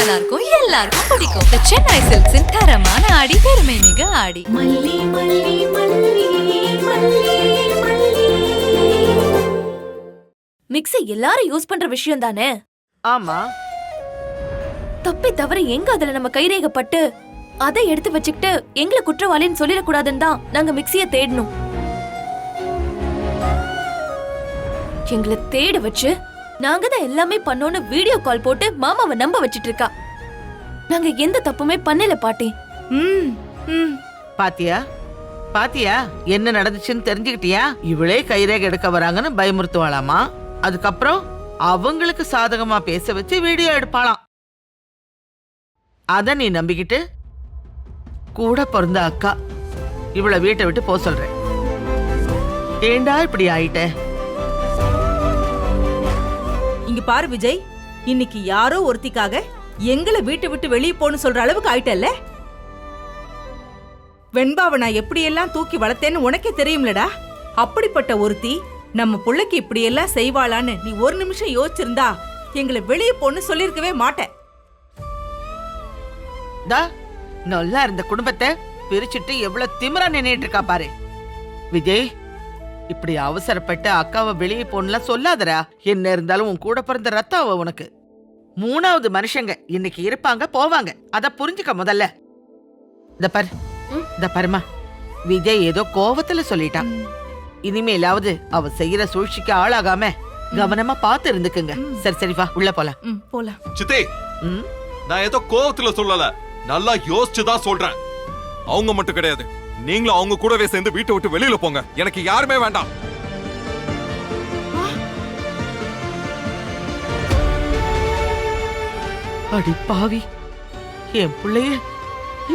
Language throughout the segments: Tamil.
நல்லா இருக்கும், எல்லாருக்கும் பிடிக்கும். The Chennai Silks-இன் தரமான ஆடி, பெருமை மிக ஆடி. மல்லி மல்லி மல்லி மல்லி மல்லி. மிக்ஸி எல்லாரும் யூஸ் பண்ற விஷயம் தானே. ஆமா. தப்பி தவிர எங்க அதுல நம்ம கைரேகப்பட்டு அதை எடுத்து வச்சுக்கிட்டு எங்களை குற்றவாளின்னு சொல்லிடக்கூடாதுன்னு தான் நாங்க மிக்ஸிய தேடணும். எங்களை தேட வச்சு நாங்க தான் எல்லாமே பண்ணோன்னு வீடியோ கால் போட்டு மாமாவை நம்ப வச்சிட்டு இருக்கா. நாங்க எந்த தப்புமே பண்ணல பாட்டி. பாத்தியா பாத்தியா என்ன நடந்துச்சுன்னு தெரிஞ்சுக்கிட்டியா? இவளே கைரேகை எடுக்க வராங்கன்னு பயமுறுத்துவாளாமா. அதுக்கப்புறம் அவங்களுக்கு சாதகமா பேச வச்சு வீடியோ எடுப்பாளாம். அத நீ நம்பிக்கிட்டு கூட பிறந்த அக்கா இவளை வீட்டை விட்டு போக சொல்ற. ஏண்டா இப்படி ஆயிட்ட? இங்க பாரு விஜய், இன்னைக்கு யாரோ ஒருத்திக்காக எங்களை வீட்டை விட்டு வெளியே போன்னு சொல்ற அளவுக்கு ஆயிட்டல்ல. வெண்பாவை நான் எப்படியெல்லாம் தூக்கி வளர்த்தேன்னு உனக்கே தெரியும்லடா. அப்படிப்பட்ட ஒருத்தி நம்ம புள்ளைக்கு இப்படியெல்லாம் செய்வாளான்னு நீ ஒரு நிமிஷம் யோசிச்சிருந்தா எங்களை வெளியே போன்னு சொல்லிருக்கவே மாட்டேன். நல்லா இருந்த குடும்பத்தை பிரிச்சுட்டு எவ்வளவு திமிரா நின்னுட்டு இருக்கா பாரு. விஜய், இப்படி அவசரப்பட்டு அக்காவை வெளியே போன்னுலாம் சொல்லாதரா. என்ன இருந்தாலும் உன் கூட பிறந்த ரத்தம் அவ உனக்கு. மூணாவது மனுஷங்க இன்னைக்கு இருப்பாங்க போவாங்க, அத புரிஞ்சுக்க முதல்ல. இந்த பாருமா, விஜய் ஏதோ கோவத்துல சொல்லிட்டான். இனிமேலாவது அவ செய்யற சூழ்ச்சிக்கு ஆளாகாம கவனமா பார்த்து இருந்துக்குங்க. சரி சரி வா உள்ள போலாம். போலாம். சித்தி, நான் ஏதோ கோவத்துல சொல்லல, நல்லா யோசிச்சுதான் சொல்றேன். அவங்க மட்டும் கிடையாது, நீங்களும் அவங்க கூடவே சேர்ந்து வீட்டை விட்டு வெளியில போங்க. எனக்கு யாருமே வேண்டாம். அடி பாவி, என் பிள்ளைய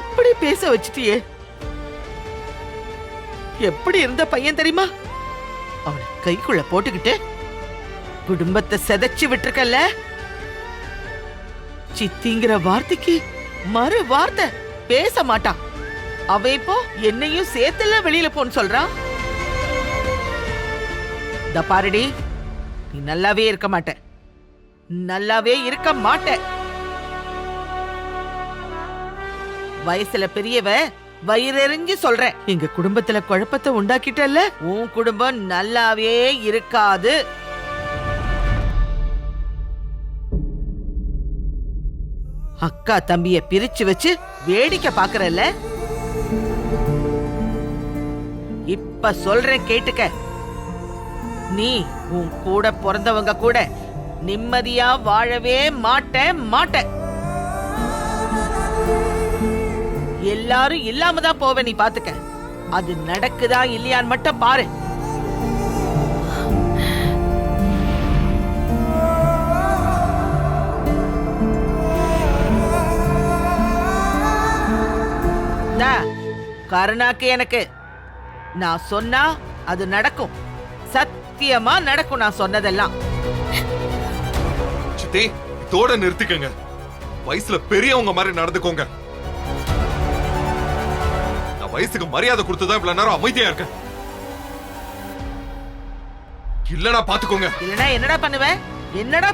இப்படி பேச வச்சிட்டியே. எப்படி இருந்த பையன் தெரியுமா? அவனை கைக்குள்ள போட்டுக்கிட்டு குடும்பத்தை செதைச்சு விட்டுருக்கல்ல. சித்திங்கிற வார்த்தைக்கு மறு வார்த்தை பேச மாட்டான். அவ இப்போ என்னையும் சேர்த்துல வெளியில போன்னு சொல்றான். இந்த பாருடி, நீ நல்லாவே இருக்க மாட்ட, நல்லாவே இருக்க மாட்ட. வயசுல பெரியவ வயிறெறிஞ்சு சொல்றேன், எங்க குடும்பத்துல குழப்பத்தை உண்டாக்கிட்டல்ல, உன் குடும்பம் நல்லாவே இருக்காது. அக்கா தம்பிய பிரிச்சு வச்சு வேடிக்கை பாக்குறல்ல. இப்ப சொல்றேன் கேட்டுக்க. நீ உன் கூட பிறந்தவங்க கூட நிம்மதியா வாழவே மாட்ட. எல்லாரும் இல்லாம தான் போவ, நீ பாத்துக்க. அது நடக்குதா இல்லையான்னு மட்டும் பாரு. கருணாக்கு எனக்கு நான் சொன்னா அது நடக்கும், சத்தியமா நடக்கும். நான் சொன்னதெல்லாம். சித்தி, இதோட நிறுத்திக்கங்க. வயசுல பெரியவங்க மாதிரி நடந்துக்கோங்க. நான் வயசுக்கு மரியாதை கொடுத்துதான் இவ்வளவு நேரம் அமைதியா இருக்கேன். இல்லனா பாத்துக்கோங்க. இல்லனா என்னடா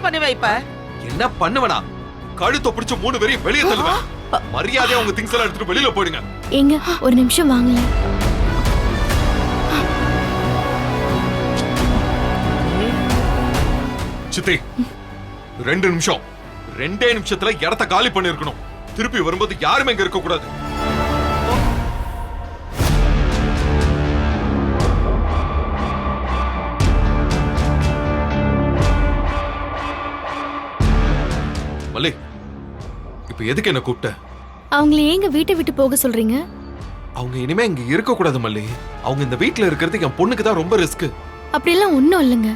பண்ணுவ இப்ப? என்ன பண்ணுவனா? கழுத்தை பிடிச்சு 3 பேரையும் வெளியே தள்ளுவேன். மரியாதையா உங்க திங்ஸ் எல்லாம் எடுத்துட்டு வெளியில போயிடுங்க. எங்க ஒரு நிமிஷம் வாங்கல. சித்தி, 2 நிமிஷம். 2 நிமிஷத்துல இடத்த காலி பண்ணிருக்கணும். திருப்பி வரும்போது யாருமே இங்க இருக்க கூடாது. மல்லி, இப்ப எதுக்கு என்ன கூப்பிட்ட? அவங்கள ஏங்க வீட்டை விட்டு போக சொல்றீங்க? அவங்க இனிமே இங்க இருக்க கூடாது மல்லி. அவங்க இந்த வீட்ல இருக்கிறது என் பொண்ணுக்கு தான் ரொம்ப ரிஸ்க். அப்படியெல்லாம் ஒண்ணும் இல்லைங்க.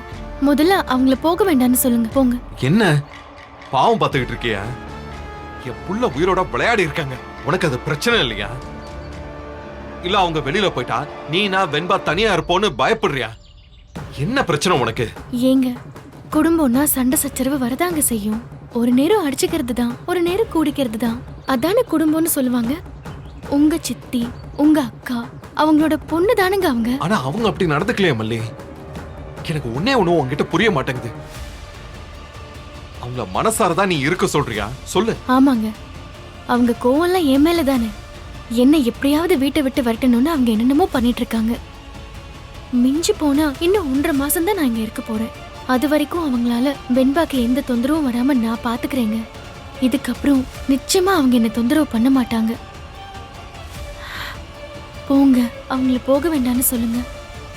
முதல்ல அவங்கள போக வேண்டாம்னு சொல்லுங்க. போங்க. என்ன பாவம் பார்த்துக்கிட்டு இருக்கியா? என் புள்ள உயிரோட விளையாடி இருக்காங்க. உனக்கு அது பிரச்சனை இல்லையா? இல்ல அவங்க வெளியில போயிட்டா நான் வெண்பா தனியா இருப்போன்னு பயப்படுறியா? என்ன பிரச்சனை உனக்கு? ஏங்க, குடும்பம்னா சண்டை சச்சரவு வரதாங்க செய்யும். ஒரு நேரம் அடிச்சுக்கிறது தான், ஒரு நேரம் கூடிக்கிறது தான். அதான குடும்பம்னு சொல்லுவாங்க. உங்க சித்தி, உங்க அக்கா, அவங்களோட பொண்ணு தானுங்க அவங்க. ஆனா அவங்க அப்படி நடந்துக்கலையே மல்லி. எனக்கு ஒன்னே ஒண்ணு உங்ககிட்ட புரிய மாட்டேங்குது. அவங்கள மனசாரதான் நீ இருக்க சொல்றியா? சொல்லு. ஆமாங்க, அவங்க கோவம்லாம் என் மேல தானே. என்ன எப்படியாவது வீட்டை விட்டு வரட்டணும்னு அவங்க என்னென்னமோ பண்ணிட்டு இருக்காங்க. மிஞ்சி போனா இன்னும் 1.5 மாசம் தான் நான் இங்க இருக்க போறேன். அது வரைக்கும் அவங்களால வெண்பாக்கு எந்த தொந்தரவும் வராம நான் பாத்துக்கிறேங்க. இதுக்கப்புறம் நிச்சயமா அவங்க என்ன தொந்தரவு பண்ண மாட்டாங்க. போங்க, அவங்கள போக வேண்டாம்னு சொல்லுங்க.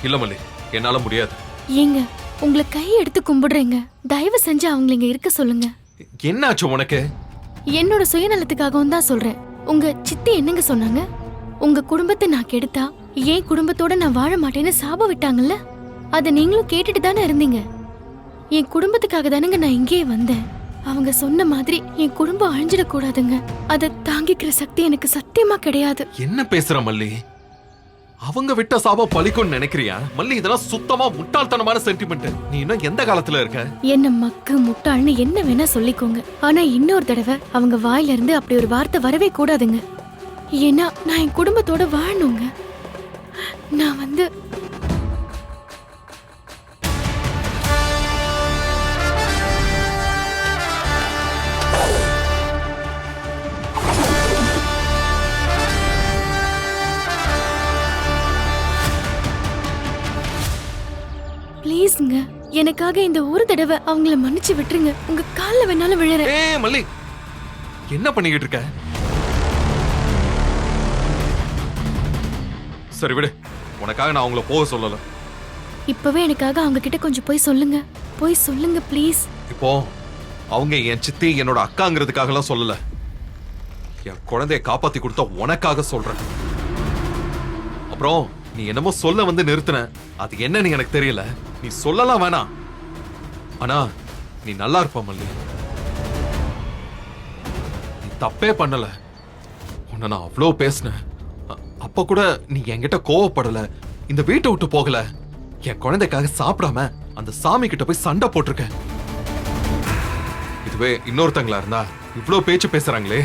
இல்ல மல்லி, என்னால முடியாது. ஏங்க, உங்களை கை எடுத்து கும்பிடுறேங்க, தயவு செஞ்சு அவங்கள இங்க இருக்க சொல்லுங்க. என்னாச்சு உனக்கு? என்னோட சுயநலத்துக்காகவும் தான் சொல்றேன். உங்க சித்தி என்னங்க சொன்னாங்க? உங்க குடும்பத்தை நான் கெடுத்தா என் குடும்பத்தோட நான் வாழ மாட்டேன்னு சாபம் விட்டாங்கல்ல, அதை நீங்களும் கேட்டுட்டு தானே இருந்தீங்க. என் குடும்பத்துக்காக தானேங்க நான் இங்கேயே வந்தேன். அவங்க சொன்ன மாதிரி என் குடும்பம் அழிஞ்சிடக்கூடாதுங்க. அதை தாங்கிக்கிற சக்தி எனக்கு சத்தியமா கிடையாது. என்ன பேசுற மல்லி? அவங்க விட்ட சாபம் பலிக்கும்னு நினைக்கிறியா? மல்லி, இதெல்லாம் சுத்தமா முட்டாள்தனமான சென்டிமெண்ட். நீ இன்னும் எந்த காலத்துல இருக்க? என்ன மக்கு முட்டாள்னு என்ன வேணா சொல்லிக்கோங்க, ஆனா இன்னொரு தடவை அவங்க வாயில இருந்து அப்படி ஒரு வார்த்தை வரவே கூடாதுங்க. ஏன்னா நான் என் குடும்பத்தோட வாழணுங்க. நான் வந்து ப்ளீஸ்ங்க, எனக்காக இந்த ஒரு தடவை அவங்கள மன்னிச்சு விட்டுருங்க. உங்க கால்ல வேணாலும் விழறேன். ஏய் மல்லி, என்ன பண்ணிக்கிட்டு இருக்க? சரி விடு, உனக்காக நான் அவங்கள போக சொல்லல. இப்பவே எனக்காக அவங்க கிட்ட கொஞ்சம் போய் சொல்லுங்க, போய் சொல்லுங்க ப்ளீஸ். இப்போ அவங்க என் சித்தி, என்னோட அக்காங்கிறதுக்காக எல்லாம் சொல்லல. என் குழந்தைய காப்பாத்தி கொடுத்த உனக்காக சொல்றேன். அப்புறம் நீ என்னமோ சொல்ல வந்து நிறுத்தின, அது என்னன்னு எனக்கு தெரியல. நீ சொல்லலாம் வேணாம், ஆனா நீ நல்லா இருப்ப மல்லி. நீ தப்பே பண்ணல. உன்னை நான் அவ்வளோ பேசினேன். அப்ப கூட நீ என்கிட்ட கோவப்படல, இந்த வீட்டை விட்டு போகல. என் குழந்தைக்காக சாப்பிடாம அந்த சாமி கிட்ட போய் சண்டை போட்டிருக்க. இதுவே இன்னொருத்தங்களா இருந்தா இவ்ளோ பேச்சு பேசுறாங்களே,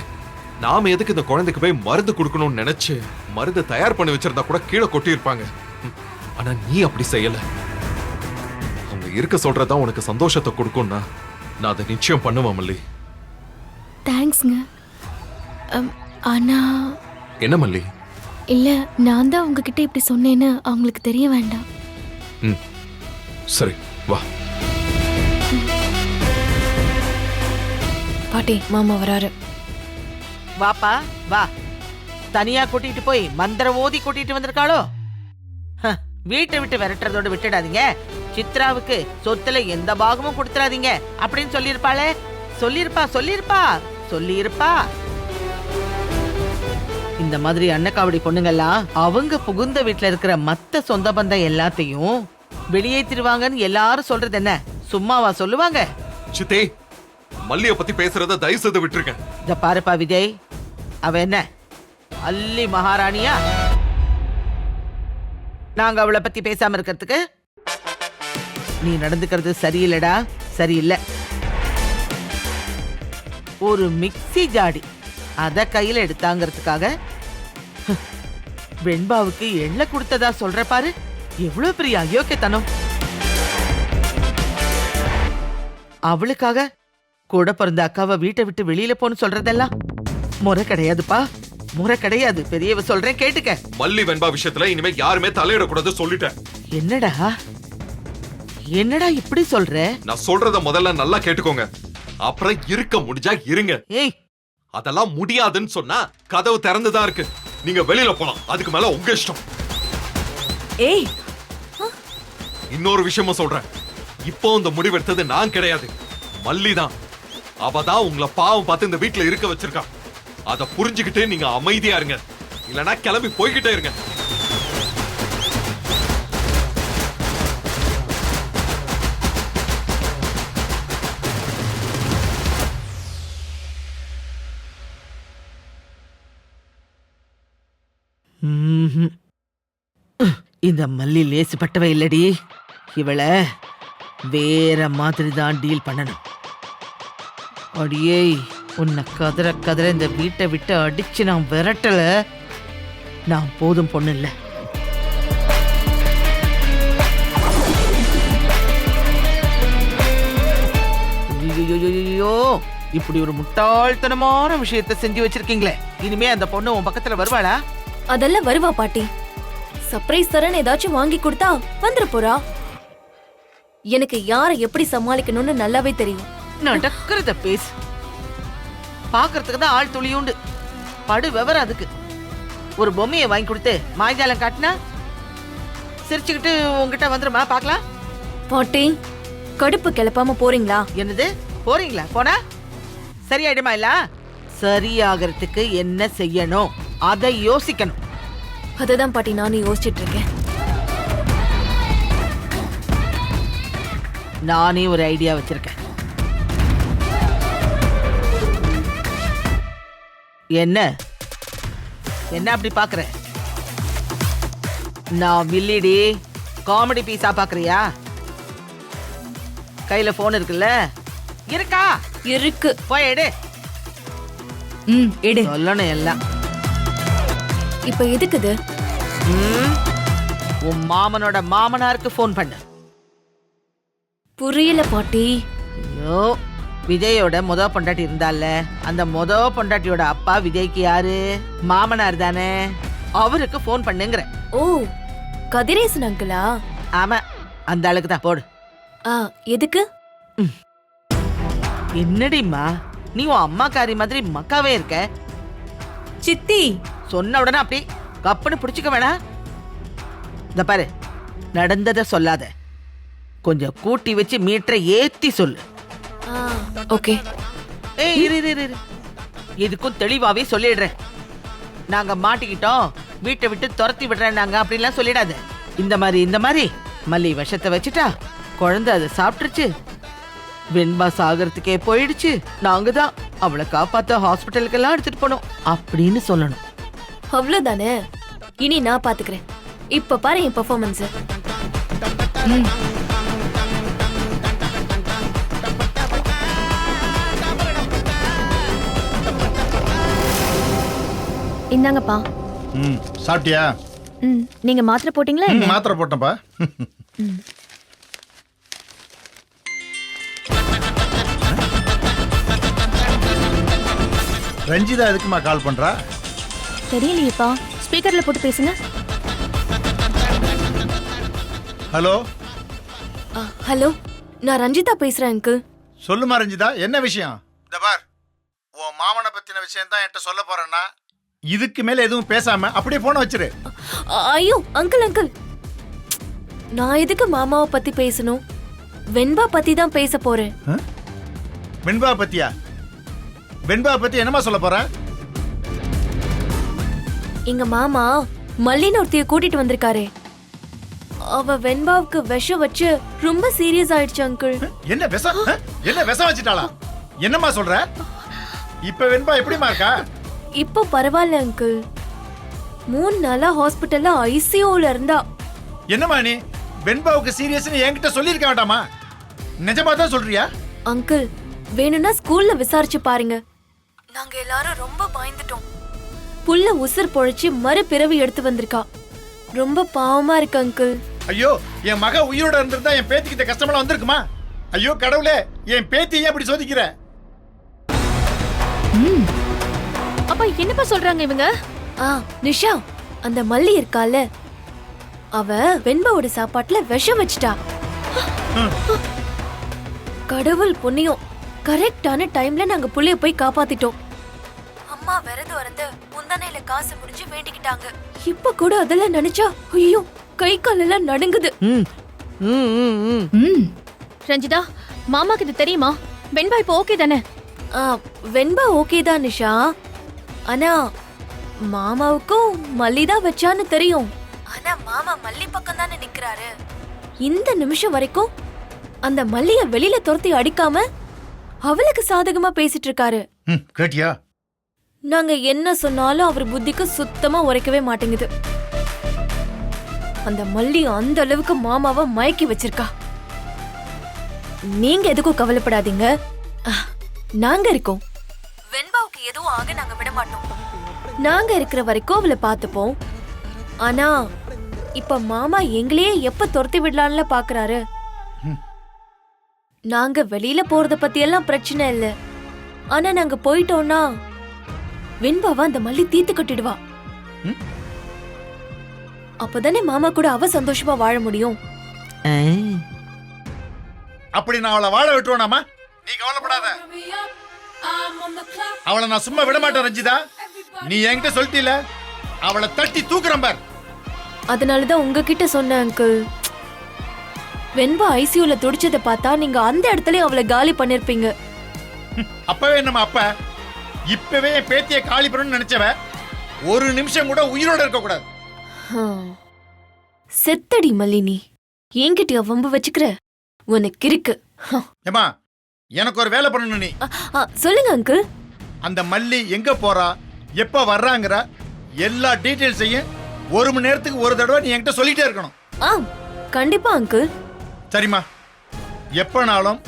நாம எதுக்கு இந்த குழந்தைக்கு போய் மருந்து கொடுக்கணும்னு நினைச்சு மருந்து தயார் பண்ணி வச்சிருந்தா கூட கீழே கொட்டி இருப்பாங்க. ஆனா நீ அப்படி செய்யல. அவங்க இருக்க சொல்றதா உனக்கு சந்தோஷத்தை கொடுக்கும்னா நான் அதை நிச்சயம் பண்ணுவேன் மல்லி. தேங்க்ஸ்ங்க. ஆனா என்ன மல்லி? இல்ல, நான் தான் உங்ககிட்ட இப்படி சொன்னேன்னு அவங்களுக்கு தெரிய வேண்டாம். சரி வா. பாட்டி, மாமா வராரு. வாப்பா வா. தனியா கூட்டிட்டு போய் மந்திரம் ஓதி கூட்டிட்டு வந்திருக்காளோ? வீட்டை விட்டு விரட்டுறதோட விட்டுடாதீங்க. சித்ராவுக்கு சொத்துல எந்த பாகமும் கொடுத்துறாதீங்க அப்படின்னு சொல்லியிருப்பாளே. சொல்லியிருப்பா. இந்த மாதிரி அன்னக்காவடி பொண்ணுங்கெல்லாம் அவங்க புகுந்த வீட்டுல இருக்கிற மத்த சொந்த பந்தம் எல்லாத்தையும் வெளியேற்றிடுவாங்கன்னு எல்லாரும் சொல்றது என்ன சும்மாவா சொல்லுவாங்க? சித்தே, மல்லிய பத்தி பேசுறத தயவு செய்து விட்டுருக்க. இத பாருப்பா விஜய், அவ என்ன அல்லி மகாராணியா? நாங்க அவளை பத்தி பேசாம இருக்கிறதுக்கு? நீ நடந்துக்கிறது சரியில்லடா, சரியில்லை. ஒரு மிக்ஸி ஜாடி அத கையில எடுத்தாங்கிறதுக்காக வெண்பாவுக்கு எள்ள கொடுத்ததா சொல்ற பாரு. எவ்வளவு பெரிய அயோக்கியத்தனம். அவளுக்காக கூட பிறந்த அக்காவை வீட்டை விட்டு வெளியில போன்னு சொல்றதெல்லாம் முறை கிடையாதுப்பா, முறை கிடையாது. பெரியவ சொல்றேன் கேட்டுக்க. மல்லி வெண்பா விஷயத்துல இனிமே யாருமே தலையிடக்கூடாது சொல்லிட்டேன். என்னடா இப்படி சொல்ற? நான் சொல்றத முதல்ல நல்லா கேட்டுக்கோங்க, அப்புறம் இருக்க முடிஞ்சா இருங்க. ஏய், அதெல்லாம் முடியாதுன்னு சொன்னா கதவு திறந்துதான் இருக்கு. நீங்க வெளியில போலாம், அதுக்கு மேல உங்க இஷ்டம். ஏய், இன்னொரு விஷயமும் சொல்றேன், இப்போ இந்த முடிவெடுத்தது நான் கிடையாது, மல்லி தான். அவ தான் உங்களை பாவம் பார்த்து இந்த வீட்டுல இருக்க வச்சிருக்கா. அதை புரிஞ்சுக்கிட்டு நீங்க அமைதியா இருங்க, இல்லனா கிளம்பி போய்கிட்டே இருங்க. இந்த மல்லி லேசுப்பட்டவ இல்லடி. இவளை வேற மாதிரி தான் டீல் பண்ணணும். அடியே, உன்னை கதற கதற இந்த வீட்டை விட்டு அடிச்சு நான் விரட்டல, நான் போதும் பொண்ணு இல்ல. ஐயோ, இப்படி ஒரு முட்டாள்தனமான விஷயத்தை செஞ்சு வச்சிருக்கீங்களே, இனிமே அந்த பொண்ணு உன் பக்கத்துல வருவாளா? அதெல்லாம் வருவா பாட்டி. சர்ப்ரைஸ் தரேன்னு ஏதாச்சும் வாங்கி கொடுத்தா வந்துட போறா. எனக்கு யாரை எப்படி சமாளிக்கணும்னு நல்லாவே தெரியும். நடக்கிறத பேசு. பாக்குறதுக்கு தான் ஆள் துளியுண்டு, படு விவரம் அதுக்கு. ஒரு பொம்மையை வாங்கி கொடுத்து மாய்ஜாலம் காட்டினா சிரிச்சுக்கிட்டு உங்ககிட்ட வந்துருமா? பாக்கலாம். பாட்டி, கடுப்பு கிளப்பாம போறீங்களா? என்னது போறீங்களா? போனா சரியாயிடுமா? இல்ல சரியாகிறதுக்கு என்ன செய்யணும் அதை யோசிக்கணும். அதுதான் பாட்டி நானும் யோசிச்சுட்டு இருக்கேன். நானே ஒரு ஐடியா வச்சிருக்கேன். என்ன என்ன அப்படி பாக்குற? நான் வில்லிடி காமெடி பீஸா பாக்குறியா? கையில போன் இருக்குல்ல? இருக்கா? இருக்கு. போய் எடு. எடு. சொல்லணும் எல்லாம். இப்ப எதுக்குது? உன் மாமனோட மாமனாருக்கு போன் பண்ணு. புரியல பாட்டி. ஐயோ, விஜயோட முத பொண்டாட்டி இருந்தால, அந்த முத பொண்டாட்டியோட அப்பா விஜய்க்கு யாரு? மாமனார் தானே. அவருக்கு போன் பண்ணுங்கிற. ஓ, கதிரேசன் அங்கிளா? ஆமா, அந்த ஆளுக்கு தான். போடு. எதுக்கு? என்னடிம்மா நீ உன் அம்மாக்காரி மாதிரி மக்காவே இருக்க. சித்தி சொன்ன உடனே அப்படி கப்புன்னு பிடிச்சிக்க வேணாம். இந்த பாரு, நடந்ததை சொல்லாத, கொஞ்சம் கூட்டி வச்சு மீட்டரை ஏத்தி சொல்லு. ஓகே. ஏய் இரு இரு இரு, இதுக்கும் தெளிவாவே சொல்லிடுறேன். நாங்க மாட்டிக்கிட்டோம், வீட்டை விட்டு துரத்தி விடுறேன் நாங்க அப்படின்லாம் சொல்லிடாத. இந்த மாதிரி மல்லி விஷத்தை வச்சுட்டா, குழந்தை அதை சாப்பிட்டுருச்சு, வெண்பா சாகரத்துக்கே போயிடுச்சு, நாங்க தான் அவளை காப்பாத்த ஹாஸ்பிட்டலுக்கெல்லாம் எடுத்துட்டு போனோம் அப்படின்னு சொல்லணும். அவ்வளவுதானே? இனி நான் பாத்துக்கிறேன். இப்ப பாரு என் பெர்ஃபார்மன்ஸ். இந்தாங்கப்பா. சாப்பிட்டியா? நீங்க மாத்திரை போட்டீங்களா? மாத்திரை போட்டப்பா. ரஞ்சிதா எதுக்குமா கால் பண்றா? தெரியலையேப்பா. ஸ்பீக்கர்ல போட்டு பேசுங்க. ஹலோ ஹலோ, நான் ரஞ்சிதா பேசுறேன் அங்கிள். சொல்லுமா ரஞ்சிதா, என்ன விஷயம்? இந்த பார், உன் மாமனை பத்தின விஷயம் தான் என்கிட்ட சொல்ல போறேன்னா, இதுக்கு மேல எதுவும் பேசாம அப்படியே போன வச்சிரு. ஐயோ அங்கிள், நான் எதுக்கு மாமாவை பத்தி பேசணும்? வெண்பா பத்தி தான் பேச போறேன். வெண்பா பத்தியா? வெண்பா பத்தி என்னமா சொல்ல போற? எங்க மாமா மல்லின்னு ஒருத்தைய கூட்டிட்டு வந்திருக்காரே, அவ வெண்பாவுக்கு விஷம் வச்சு ரொம்ப சீரியஸ் ஆயிடுச்சு அங்கிள். என்ன விஷம்? என்ன விஷம் வச்சிட்டாளா? என்னம்மா சொல்ற? இப்ப வெண்பா எப்படிமா இருக்கா? இப்போ பரவாயில்ல அங்கிள். 3 நாளா ஹாஸ்பிட்டல்ல ஐசியூல இருந்தா. என்னம்மா நீ வெண்பாவுக்கு சீரியஸ்னு என்கிட்ட சொல்லியிருக்க வேண்டாமா? நிஜமா தான் சொல்றியா? அங்கிள், வேணும்னா ஸ்கூல்ல விசாரிச்சு பாருங்க. நாங்க எல்லாரும் ரொம்ப பயந்துட்டோம். புள்ள உசுர் பொழைச்சு மறுபிறவி எடுத்து வந்திருக்கா. ரொம்ப பாவமா இருக்கு அங்கிள். ஐயோ, என் மக உயிரோட இருந்திருந்தா என் பேத்திக்கு இந்த கஷ்டமெல்லாம் வந்திருக்குமா? ஐயோ கடவுளே, என் பேத்தி ஏன் அப்படி சோதிக்கிற? அப்பா என்னப்பா சொல்றாங்க இவங்க? நிஷா, அந்த மல்லி இருக்கால, அவ வெண்பாவோட சாப்பாட்டுல விஷம் வச்சிட்டா. கடவுள் புண்ணியம், கரெக்டான டைம்ல நாங்க புள்ளைய போய் காப்பாத்திட்டோம். அம்மா விரதம் இருந்து முந்தானையில காசு முடிஞ்சு வேண்டிக்கிட்டாங்க. இப்ப கூட அதெல்லாம் நினைச்சா ஐயோ கை காலெல்லாம் நடுங்குது. ரஞ்சிதா, மாமாக்கு இது தெரியுமா? வெண்பா இப்போ ஓகே தானே? வெண்பா ஓகே தான் நிஷா. ஆனா மாமாவுக்கும் மல்லி தான் வச்சான்னு தெரியும். ஆனா மாமா மல்லி பக்கம் தானே நிக்கிறாரு. இந்த நிமிஷம் வரைக்கும் அந்த மல்லிய வெளியில துரத்தி அடிக்காம அவளுக்கு சாதகமா பேசிட்டு இருக்காரு. கேட்டியா? நாங்க என்ன சொன்னாலும் அவர் புத்திக்கு சுத்தமா உரைக்கவே மாட்டேங்குது. அந்த மல்லி அந்த அளவுக்கு மாமாவை மயக்கி வச்சிருக்கா. நீங்க எதுக்கும் கவலைப்படாதீங்க, நாங்க இருக்கோம். வெண்பாவுக்கு எதுவும் ஆக நாங்க விட மாட்டோம். நாங்க இருக்கிற வரைக்கும் அவளை பார்த்துப்போம். ஆனா இப்ப மாமா எங்களையே எப்ப துரத்தி விடலாம்ல பாக்குறாரு. நாங்க வெளியில போறத பத்தி எல்லாம் பிரச்சனை இல்ல. ஆனா நாங்க போயிட்டோம்னா வெண்பாவா அந்த மல்லி தீத்து கட்டிடுவா. ம்? அப்பதானே மாமா கூட அவ சந்தோஷமா வாழ முடியும். அப்படி நான் அவளை வாழ விட்டுருவானாமா? நீ கவலைப்படாத. அவளை நான் சும்மா விட மாட்டேன் ரஞ்சிதா. நீ என்கிட்ட சொல்லிட்டீல, அவளை தட்டி தூக்குறேன் பார். அதனாலதான் உங்ககிட்ட சொன்னேன் அங்கிள். வெண்பா ஐசியூல துடிச்சதை பார்த்தா நீங்க அந்த இடத்துல அவளை காலி பண்ணிருப்பீங்க. அப்பவே நம்ம அப்ப இப்பவே என் பேத்திய காலி பண்ணணும்னு நினைச்சவ ஒரு நிமிஷம் கூட உயிரோட இருக்க கூடாது. செத்தடி மல்லினி, என்கிட்டயா வம்பு வச்சுக்கிற? உனக்கு இருக்கு. ஏமா, எனக்கு ஒரு வேலை பண்ணணும். நீ சொல்லுங்க அங்கிள். அந்த மல்லி எங்க போறா, எப்ப வர்றாங்கற எல்லா டீடைல்ஸையும் 1 மணி நேரத்துக்கு ஒரு தடவை நீ என்கிட்ட சொல்லிட்டே இருக்கணும். கண்டிப்பா அங்கிள். சரிம்மா, எப்பனாலும்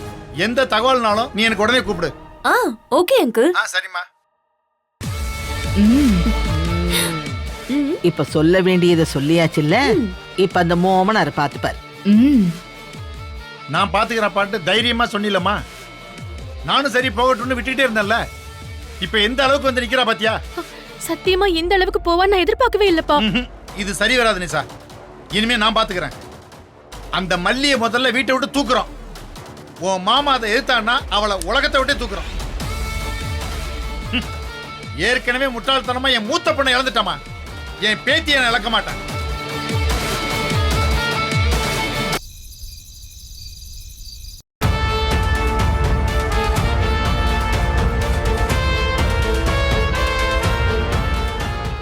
எந்த தகவல்னாலும் நீ எனக்கு உடனே கூப்பிடு. Okay uncle. சரிம்மா. இப்ப சொல்ல வேண்டியதை சொல்லியாச்சுல்ல, இப்ப அந்த மோமனார பாத்துப்பார். நான் பாத்துக்கிற பாட்டு தைரியமா சொன்னிலம்மா. நானும் சரி போகட்டும்னு விட்டுட்டே இருந்தேன்ல. இப்ப எந்த அளவுக்கு வந்து நிக்கிறா பாத்தியா? சத்தியமா இந்த அளவுக்கு போவான்னு நான் எதிர்பார்க்கவே இல்லப்பா. இது சரி வராது நிசா. இனிமே நான் பாத்துக்கிறேன். அந்த மல்லியை முதல்ல வீட்டை விட்டு தூக்குறோம். உன் மாமா அதை எதிர்த்தான்னா அவளை உலகத்தை விட்டே தூக்குறோம். ஏற்கனவே முட்டாள்தனமா என் மூத்த பொண்ணை இழந்துட்டாமா. என் பேத்தியை நான் இழக்க மாட்டேன்.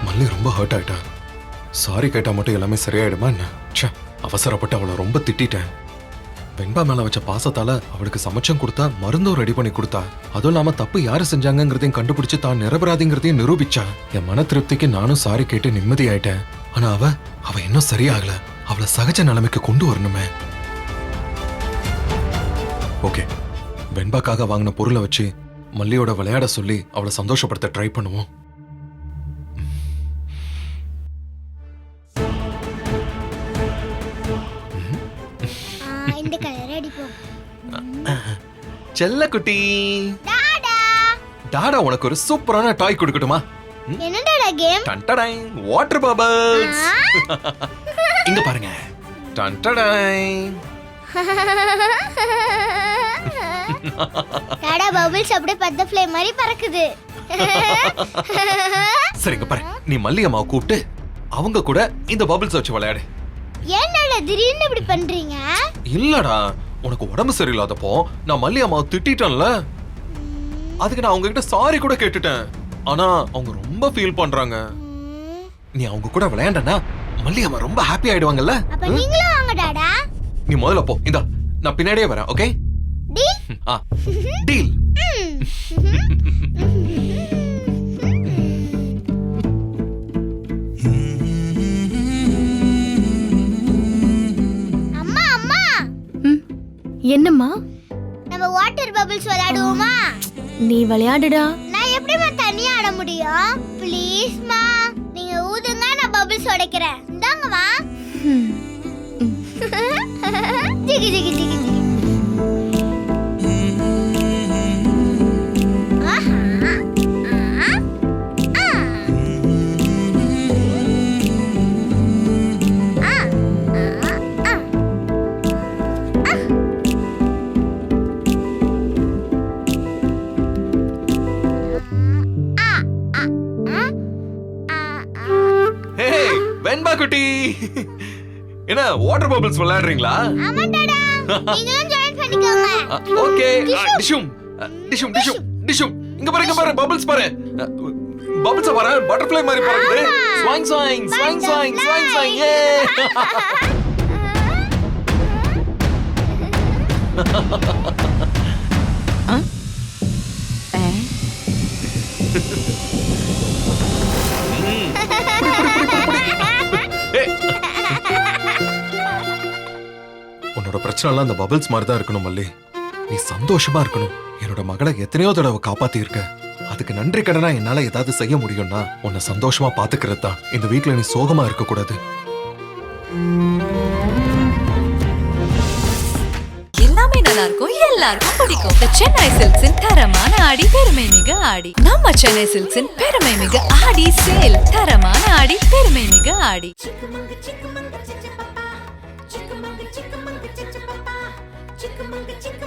மல்லி ரொம்ப ஹர்ட் ஆயிட்டா. சாரி கேட்டா மட்டும் எல்லாமே சரியாயிடுமா என்ன? அவசரப்பட்டு அவளை ரொம்ப திட்டேன். வெண்பா மேல வச்ச பாசத்தால அவளுக்கு சமைச்சம் கொடுத்தா, மருந்தும் ரெடி பண்ணி கொடுத்தா. அதுவும் இல்லாம தப்பு யாரு செஞ்சாங்கிறதையும் கண்டுபிடிச்சு தான் நிரபராதிங்கிறதையும் நிரூபிச்சா. என் மன திருப்திக்கு நானும் சாரி கேட்டு நிம்மதி ஆயிட்டேன். ஆனா அவ இன்னும் சரியாகல. அவளை சகஜ நிலைமைக்கு கொண்டு வரணுமே. ஓகே, வெண்பாக்காக வாங்கின பொருளை வச்சு மல்லியோட விளையாட சொல்லி அவளை சந்தோஷப்படுத்த ட்ரை பண்ணுவோம். இந்த கலர் அடிப்போம். செல்ல குட்டி டாடா, உனக்கு ஒரு சூப்பரான டாய் கொடுக்கட்டுமா? என்னடா கேம்? டன்டடை water bubbles. இங்க பாருங்க. டன்டடை. டாடா பபிள்ஸ் அப்படியே பட்டர்ஃப்ளை மாதிரி பறக்குது. சரிங்க பாரு, நீ மல்லி அம்மாவை கூப்பிட்டு அவங்க கூட இந்த பபிள்ஸ் வச்சு விளையாடு. ஏன்டா திடீர்னு இப்படி பண்றீங்க? இல்லடா, உனக்கு உடம்பு சரியில்லாதப்போ நான் மல்லி அம்மாவை திட்டேன்ல, அதுக்கு நான் அவங்க கிட்ட சாரி கூட கேட்டுட்டேன். ஆனா அவங்க ரொம்ப ஃபீல் பண்றாங்க. நீ அவங்க கூட விளையாண்டனா மல்லி அம்மா ரொம்ப ஹாப்பி ஆயிடுவாங்கல்ல. அப்ப நீங்களும் வாங்க டாடா. நீ முதல்ல போ, இந்தா நான் பின்னாடியே வரேன். Okay deal. அம்மா அம்மா, என்னம்மா? நம்ம வாட்டர் பபிள்ஸ் விளையாடுவோமா? நீ விளையாடுடா. நான் எப்படிமா தனியா ஆட முடியும்? ப்ளீஸ்மா, நீங்க ஊதுங்க, நான் பபிள்ஸ் உடைக்கிறேன். இந்தாங்கம்மா. ஜிகி ஜிகி ஜிகி ஜிகி. வெண்பா குட்டி, என்ன வாட்டர் பபிள்ஸ் விளையாடுறீங்களா? ஆமா டாடா, நீங்களும் ஜாயின் பண்ணிக்கோங்க. ஓகே. டிஷும் டிஷும் டிஷும் டிஷும். இங்க பாரு, இங்க பாரு, பபிள்ஸ் பாரு. பபிள்ஸ் பாரு, பட்டர்ஃப்ளை மாதிரி பறக்குது. ஸ்வாங் ஸ்வாங் ஸ்வாங் ஸ்வாங் ஸ்வாங் ஸ்வாங். ஏ உன்னோட பிரச்சனை எல்லாம் அந்த பபிள்ஸ் மாதிரி தான் இருக்கணும் மல்லி. நீ சந்தோஷமா இருக்கணும். என்னோட மகளை எத்தனையோ தடவை காப்பாத்தி இருக்க. அதுக்கு நன்றி கடனா என்னால ஏதாவது செய்ய முடியும்னா உன்னை சந்தோஷமா பாத்துக்கிறது தான். இந்த வீட்டுல நீ சோகமா இருக்க கூடாது. எல்லாமே நல்லா இருக்கும். எல்லாருக்கும் பிடிக்கும். The சென்னை சில்க்ஸின் தரமான ஆடி பெருமை மிக ஆடி. நம்ம சென்னை சில்க்ஸின் பெருமை மிக ஆடி சேல். தரமான ஆடி பெருமை மிக ஆடி. Chickamauga, chickamauga, chickamauga, chickamauga, chickamauga, chickamauga, chickamauga, chickamauga,